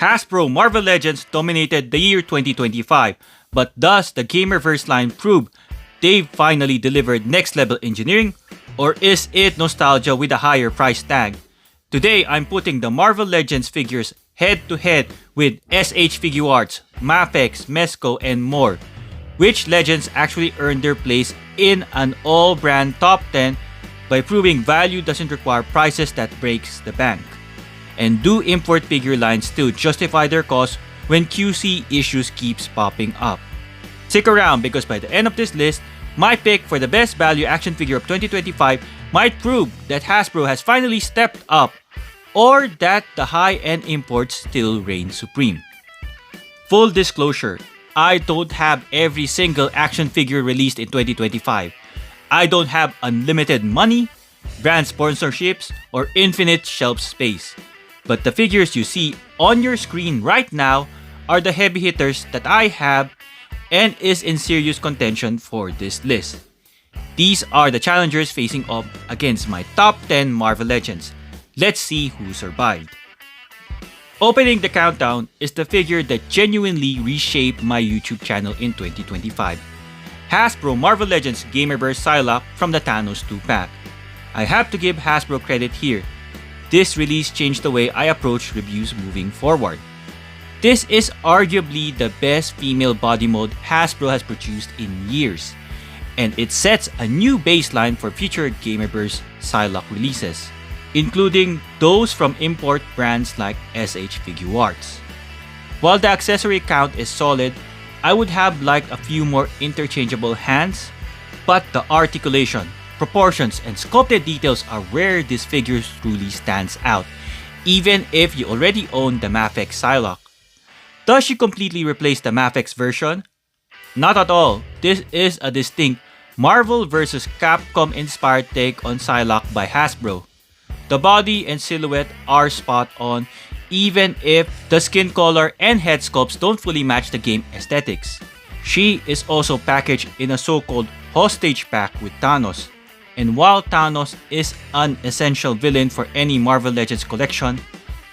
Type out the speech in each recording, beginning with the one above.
Hasbro Marvel Legends dominated the year 2025, but does the Gamerverse line prove they've finally delivered next-level engineering, or is it nostalgia with a higher price tag? Today, I'm putting the Marvel Legends figures head-to-head with SH Figuarts, MAFEX, Mezco, and more. Which legends actually earned their place in an all-brand top 10 by proving value doesn't require prices that breaks the bank? And do import figure lines still justify their cost when QC issues keeps popping up? Stick around because by the end of this list, my pick for the best value action figure of 2025 might prove that Hasbro has finally stepped up, or that the high-end imports still reign supreme. Full disclosure, I don't have every single action figure released in 2025. I don't have unlimited money, brand sponsorships, or infinite shelf space. But the figures you see on your screen right now are the heavy hitters that I have and is in serious contention for this list. These are the challengers facing off against my top 10 Marvel Legends. Let's see who survived. Opening the countdown is the figure that genuinely reshaped my YouTube channel in 2025. Hasbro Marvel Legends Gamerverse Psylocke from the Thanos 2-pack. I have to give Hasbro credit here. This release changed the way I approach reviews moving forward. This is arguably the best female body mode Hasbro has produced in years, and it sets a new baseline for future Gamerverse Psylocke releases, including those from import brands like SH Figuarts. While the accessory count is solid, I would have liked a few more interchangeable hands, but the articulation, proportions, and sculpted details are where this figure truly stands out, even if you already own the MAFEX Psylocke. Does she completely replace the MAFEX version? Not at all. This is a distinct Marvel vs. Capcom inspired take on Psylocke by Hasbro. The body and silhouette are spot on, even if the skin color and head sculpts don't fully match the game aesthetics. She is also packaged in a so-called hostage pack with Thanos. And while Thanos is an essential villain for any Marvel Legends collection,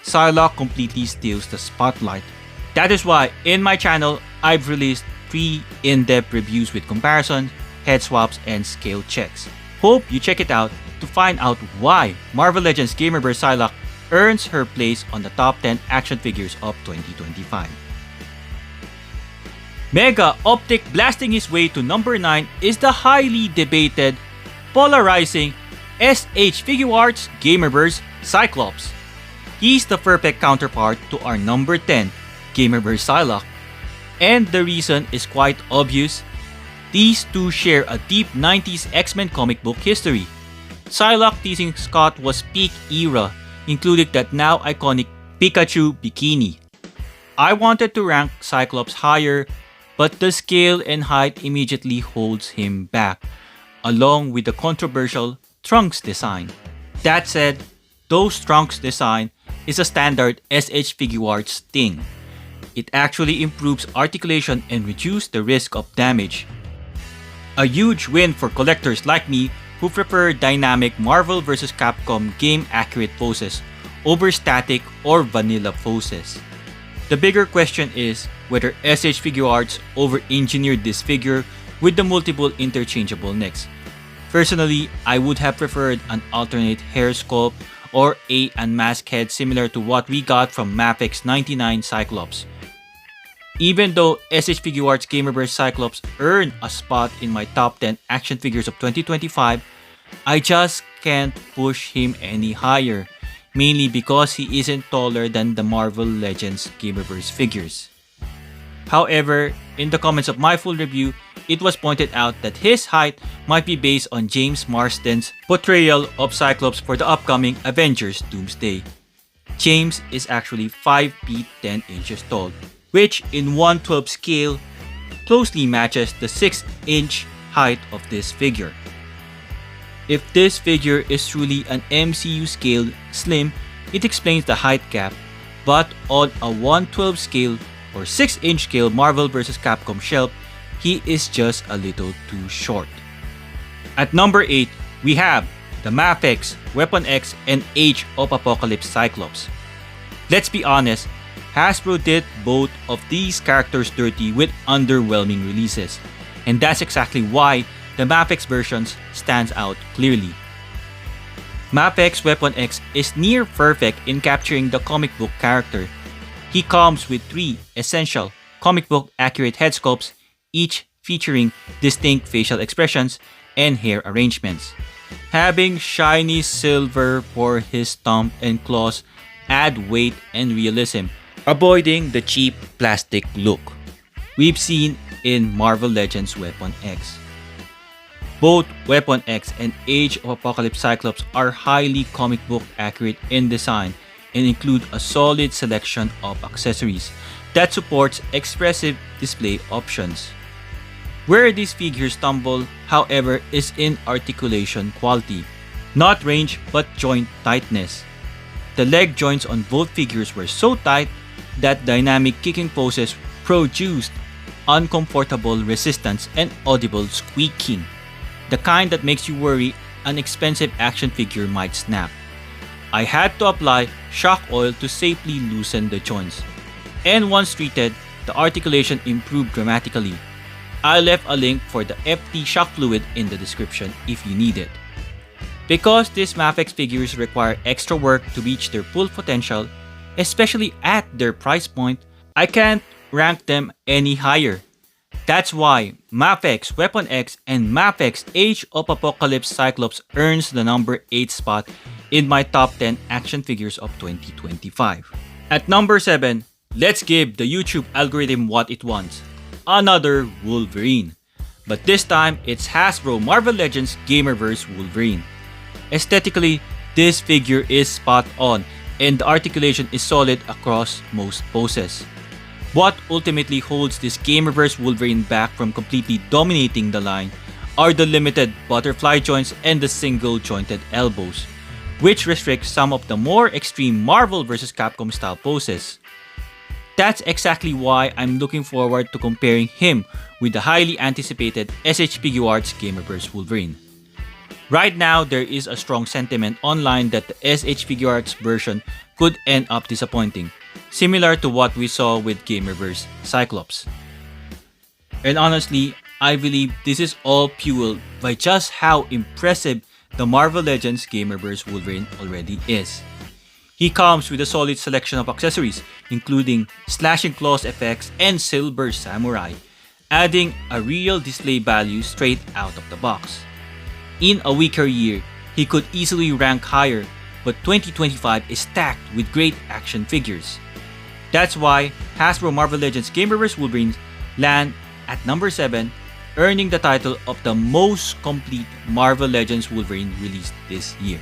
Psylocke completely steals the spotlight. That is why in my channel, I've released 3 in-depth reviews with comparison, head swaps, and scale checks. Hope you check it out to find out why Marvel Legends Gamerverse Psylocke earns her place on the top 10 action figures of 2025. Mega Optic blasting his way to number 9 is the highly debated, polarizing SH Figuarts Gamerverse Cyclops. He's the perfect counterpart to our number 10 Gamerverse Psylocke, and the reason is quite obvious. These two share a deep 90s X-Men comic book history. Psylocke teasing Scott was peak era, including that now iconic Pikachu bikini. I wanted to rank Cyclops higher, but the scale and height immediately holds him back, along with the controversial Trunks design. That said, those Trunks design is a standard SH Figuarts thing. It actually improves articulation and reduces the risk of damage. A huge win for collectors like me who prefer dynamic Marvel vs. Capcom game-accurate poses over static or vanilla poses. The bigger question is whether SH Figuarts over-engineered this figure with the multiple interchangeable necks. Personally, I would have preferred an alternate hair sculpt or a unmasked head similar to what we got from MAFEX 99 Cyclops. Even though SH Figuarts Gamerverse Cyclops earned a spot in my top 10 action figures of 2025, I just can't push him any higher, mainly because he isn't taller than the Marvel Legends Gamerverse figures. However, in the comments of my full review, it was pointed out that his height might be based on James Marsden's portrayal of Cyclops for the upcoming Avengers Doomsday. James is actually 5 feet 10 inches tall, which in 1/12 scale closely matches the 6-inch height of this figure. If this figure is truly an MCU scale slim, it explains the height gap, but on a 1/12 scale or 6-inch scale Marvel vs. Capcom shelf, he is just a little too short. At number 8, we have the MAFEX, Weapon X, and Age of Apocalypse Cyclops. Let's be honest, Hasbro did both of these characters dirty with underwhelming releases, and that's exactly why the MAFEX versions stands out clearly. MAFEX Weapon X is near perfect in capturing the comic book character. He comes with 3 essential comic book accurate head sculpts, each featuring distinct facial expressions and hair arrangements. Having shiny silver for his thumb and claws add weight and realism, avoiding the cheap plastic look we've seen in Marvel Legends Weapon X. Both Weapon X and Age of Apocalypse Cyclops are highly comic book accurate in design and include a solid selection of accessories that supports expressive display options. Where these figures stumble, however, is in articulation quality, not range but joint tightness. The leg joints on both figures were so tight that dynamic kicking poses produced uncomfortable resistance and audible squeaking, the kind that makes you worry an expensive action figure might snap. I had to apply shock oil to safely loosen the joints, and once treated, the articulation improved dramatically. I left a link for the FT shock fluid in the description if you need it. Because these MAFEX figures require extra work to reach their full potential, especially at their price point, I can't rank them any higher. That's why MAFEX Weapon X and MAFEX Age of Apocalypse Cyclops earns the number 8 spot in my top 10 action figures of 2025. At number 7, let's give the YouTube algorithm what it wants. Another Wolverine. But this time, it's Hasbro Marvel Legends Gamerverse Wolverine. Aesthetically, this figure is spot on and the articulation is solid across most poses. What ultimately holds this Gamerverse Wolverine back from completely dominating the line are the limited butterfly joints and the single jointed elbows, which restrict some of the more extreme Marvel vs. Capcom style poses. That's exactly why I'm looking forward to comparing him with the highly anticipated SH Figuarts Gamerverse Wolverine. Right now, there is a strong sentiment online that the SH Figuarts version could end up disappointing, similar to what we saw with Gamerverse Cyclops. And honestly, I believe this is all fueled by just how impressive the Marvel Legends Gamerverse Wolverine already is. He comes with a solid selection of accessories, including slashing claws effects and silver samurai, adding a real display value straight out of the box. In a weaker year, he could easily rank higher, but 2025 is stacked with great action figures. That's why Hasbro Marvel Legends Gamerverse Wolverine land at number 7, earning the title of the most complete Marvel Legends Wolverine released this year.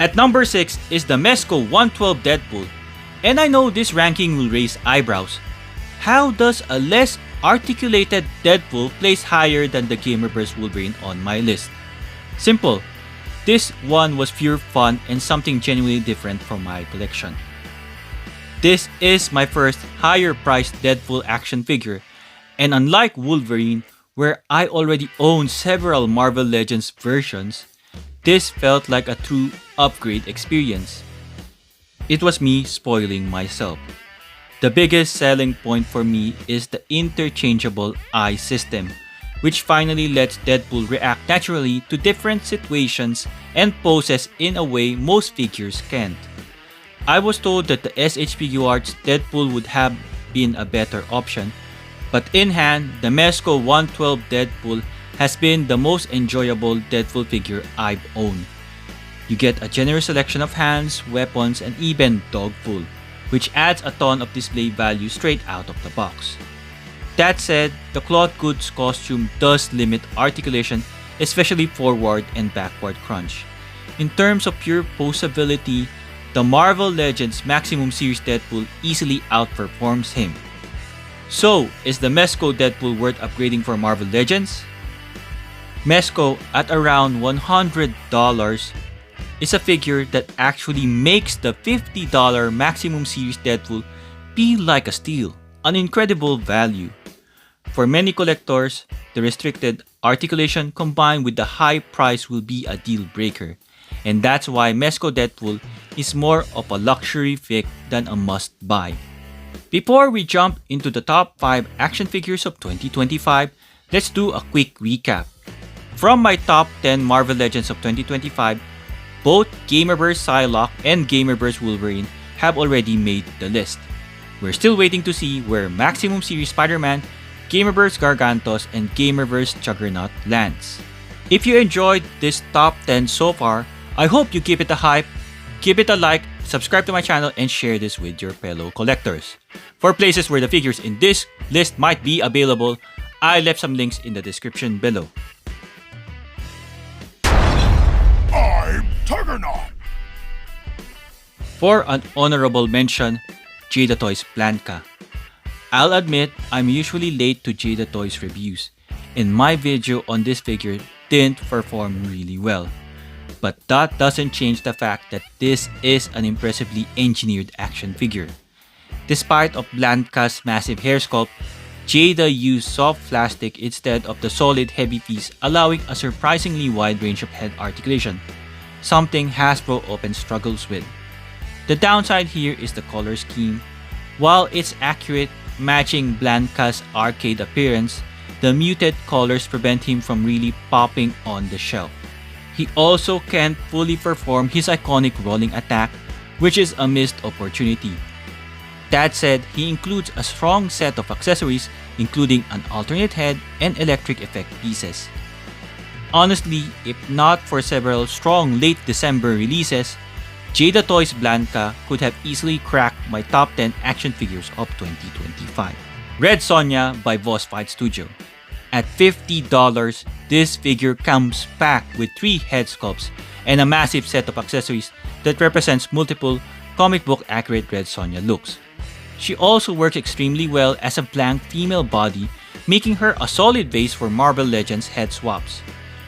At number 6 is the Mezco 112 Deadpool, and I know this ranking will raise eyebrows. How does a less articulated Deadpool place higher than the Gamerverse Wolverine on my list? Simple, this one was pure fun and something genuinely different from my collection. This is my first higher priced Deadpool action figure, and unlike Wolverine, where I already own several Marvel Legends versions, this felt like a true upgrade experience. It was me spoiling myself. The biggest selling point for me is the interchangeable eye system, which finally lets Deadpool react naturally to different situations and poses in a way most figures can't. I was told that the SH Figuarts Deadpool would have been a better option, but in hand, the Mezco 112 Deadpool has been the most enjoyable Deadpool figure I've owned. You get a generous selection of hands, weapons, and even Dogful, which adds a ton of display value straight out of the box. That said, the cloth goods costume does limit articulation, especially forward and backward crunch. In terms of pure posability, the Marvel Legends Maximum Series Deadpool easily outperforms him. So, is the Mezco Deadpool worth upgrading for Marvel Legends? Mezco at around $100 is a figure that actually makes the $50 Maximum Series Deadpool feel like a steal, an incredible value. For many collectors, the restricted articulation combined with the high price will be a deal breaker, and that's why Mezco Deadpool is more of a luxury pick than a must buy. Before we jump into the top 5 action figures of 2025, let's do a quick recap. From my top 10 Marvel Legends of 2025, both Gamerverse Psylocke and Gamerverse Wolverine have already made the list. We're still waiting to see where Maximum Series Spider-Man, Gamerverse Gargantos, and Gamerverse Juggernaut lands. If you enjoyed this top 10 so far, I hope you give it a hype, give it a like, subscribe to my channel, and share this with your fellow collectors. For places where the figures in this list might be available, I left some links in the description below. I'm Juggernaut! For an honorable mention, Jada Toys Blanka. I'll admit I'm usually late to Jada Toys reviews, and my video on this figure didn't perform really well. But that doesn't change the fact that this is an impressively engineered action figure. Despite of Blanka's massive hair sculpt, Jada used soft plastic instead of the solid heavy piece, allowing a surprisingly wide range of head articulation, something Hasbro often struggles with. The downside here is the color scheme. While it's accurate, matching Blanka's arcade appearance, the muted colors prevent him from really popping on the shelf. He also can't fully perform his iconic rolling attack, which is a missed opportunity. That said, he includes a strong set of accessories, including an alternate head and electric effect pieces. Honestly, if not for several strong late December releases, Jada Toys Blanka could have easily cracked my top 10 action figures of 2025. Red Sonja by Fight Studio. At $50, this figure comes packed with 3 head sculpts and a massive set of accessories that represents multiple comic book accurate Red Sonja looks. She also works extremely well as a blank female body, making her a solid base for Marvel Legends head swaps.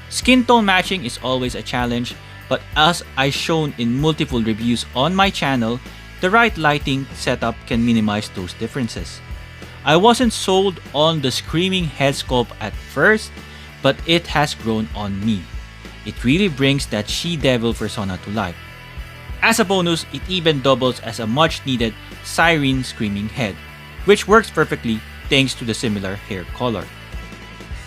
Skin tone matching is always a challenge, but as I've shown in multiple reviews on my channel, the right lighting setup can minimize those differences. I wasn't sold on the screaming head sculpt at first, but it has grown on me. It really brings that she-devil persona to life. As a bonus, it even doubles as a much-needed siren screaming head, which works perfectly thanks to the similar hair color.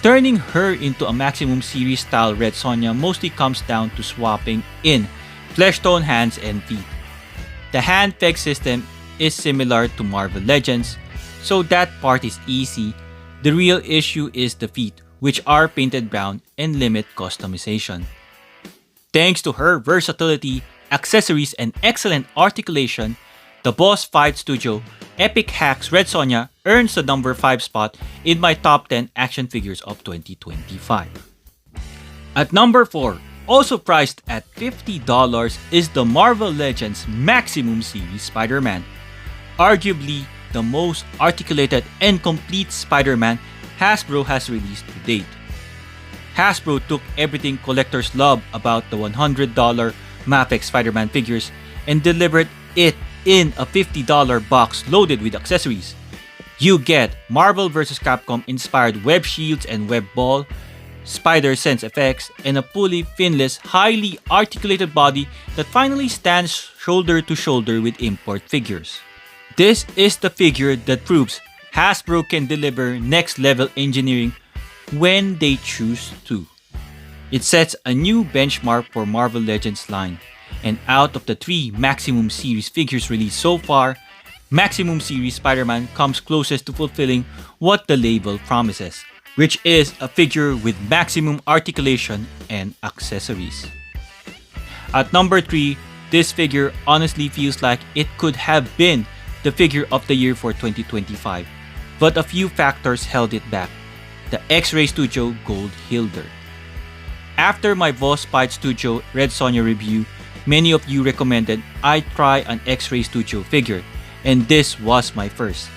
Turning her into a Maximum Series style Red Sonja mostly comes down to swapping in flesh tone hands and feet. The hand peg system is similar to Marvel Legends, so that part is easy. The real issue is the feet, which are painted brown and limit customization. Thanks to her versatility, accessories, and excellent articulation, the Fight Studio Epic Hacks Red Sonja earns the number 5 spot in my top 10 action figures of 2025. At number 4, also priced at $50, is the Marvel Legends Maximum Series Spider-Man. Arguably the most articulated and complete Spider-Man Hasbro has released to date. Hasbro took everything collectors love about the $100 MAFEX Spider-Man figures and delivered it in a $50 box loaded with accessories. You get Marvel vs. Capcom inspired web shields and web ball, spider sense effects, and a fully finless, highly articulated body that finally stands shoulder to shoulder with import figures. This is the figure that proves Hasbro can deliver next level engineering when they choose to. It sets a new benchmark for Marvel Legends line, and out of the 3 Maximum Series figures released so far, Maximum Series Spider-Man comes closest to fulfilling what the label promises, which is a figure with maximum articulation and accessories. At number 3, this figure honestly feels like it could have been the figure of the year for 2025, but a few factors held it back. The Xesray Studio Gold Hildr. After my Fight Studio Red Sonja review, many of you recommended I try an Xesray Studio figure, and this was my first.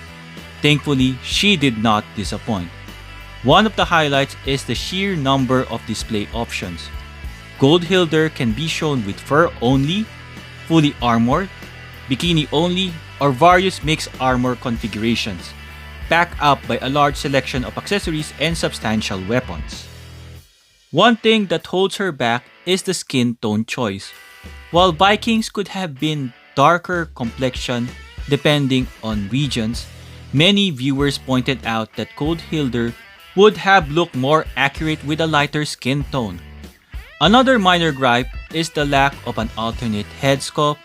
Thankfully, she did not disappoint. One of the highlights is the sheer number of display options. Gold Hildr can be shown with fur only, fully armored, bikini only, or various mixed armor configurations, backed up by a large selection of accessories and substantial weapons. One thing that holds her back is the skin tone choice. While Vikings could have been darker complexion, depending on regions. Many viewers pointed out that Cold Hildr would have looked more accurate with a lighter skin tone. Another minor gripe is the lack of an alternate head sculpt.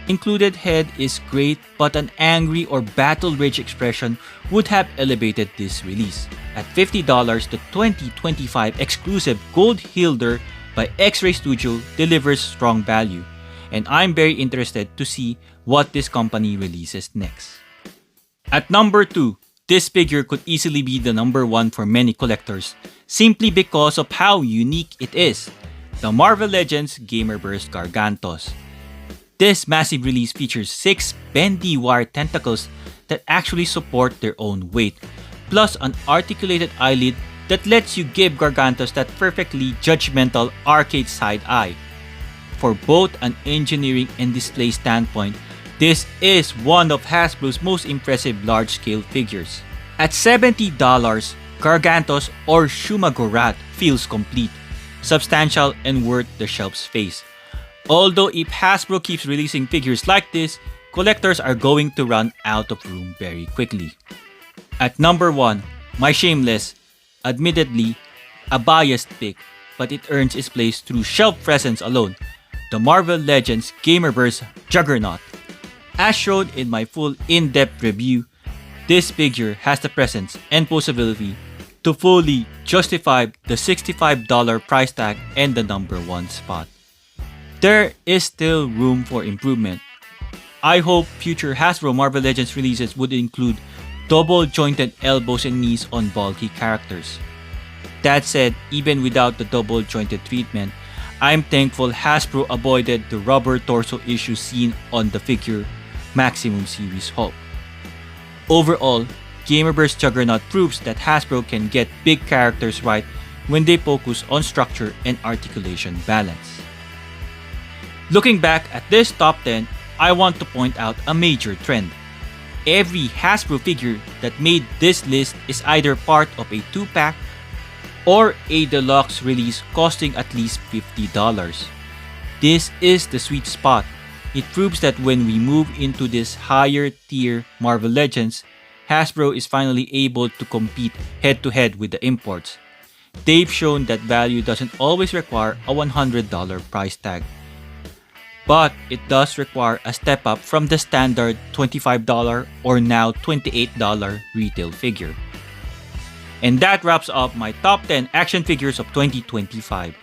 Included head is great, but an angry or battle-rage expression would have elevated this release. At $50, the 2025 exclusive Gold Hildr by Xesray Studio delivers strong value, and I'm very interested to see what this company releases next. At number 2, this figure could easily be the number 1 for many collectors, simply because of how unique it is. The Marvel Legends Gamerverse Gargantos. This massive release features 6 bendy wire tentacles that actually support their own weight, plus an articulated eyelid that lets you give Gargantos that perfectly judgmental arcade side eye. For both an engineering and display standpoint, this is one of Hasbro's most impressive large-scale figures. At $70, Gargantos or Shumagorat feels complete, substantial, and worth the shelf space. Although if Hasbro keeps releasing figures like this, collectors are going to run out of room very quickly. At number 1, my shameless, admittedly, a biased pick, but it earns its place through shelf presence alone, the Marvel Legends Gamerverse Juggernaut. As shown in my full in-depth review, this figure has the presence and possibility to fully justify the $65 price tag and the number 1 spot. There is still room for improvement. I hope future Hasbro Marvel Legends releases would include double-jointed elbows and knees on bulky characters. That said, even without the double-jointed treatment, I'm thankful Hasbro avoided the rubber torso issue seen on the figure Maximum Series Hulk. Overall, Gamerverse Juggernaut proves that Hasbro can get big characters right when they focus on structure and articulation balance. Looking back at this top 10, I want to point out a major trend. Every Hasbro figure that made this list is either part of a 2-pack or a deluxe release costing at least $50. This is the sweet spot. It proves that when we move into this higher tier Marvel Legends, Hasbro is finally able to compete head-to-head with the imports. They've shown that value doesn't always require a $100 price tag, but it does require a step up from the standard $25 or now $28 retail figure. And that wraps up my top 10 action figures of 2025.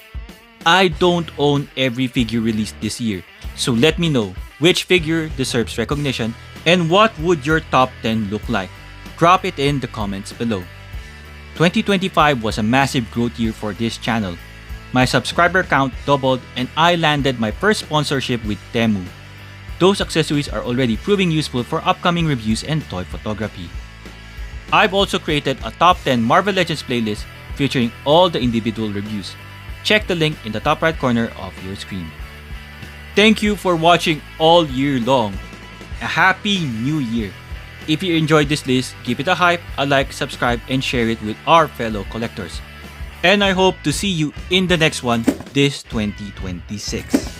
I don't own every figure released this year, so let me know which figure deserves recognition and what would your top 10 look like. Drop it in the comments below. 2025 was a massive growth year for this channel. My subscriber count doubled and I landed my first sponsorship with Temu. Those accessories are already proving useful for upcoming reviews and toy photography. I've also created a top 10 Marvel Legends playlist featuring all the individual reviews. Check the link in the top right corner of your screen. Thank you for watching all year long. A happy new year. If you enjoyed this list, give it a hype, a like, subscribe, and share it with our fellow collectors. And I hope to see you in the next one this 2026.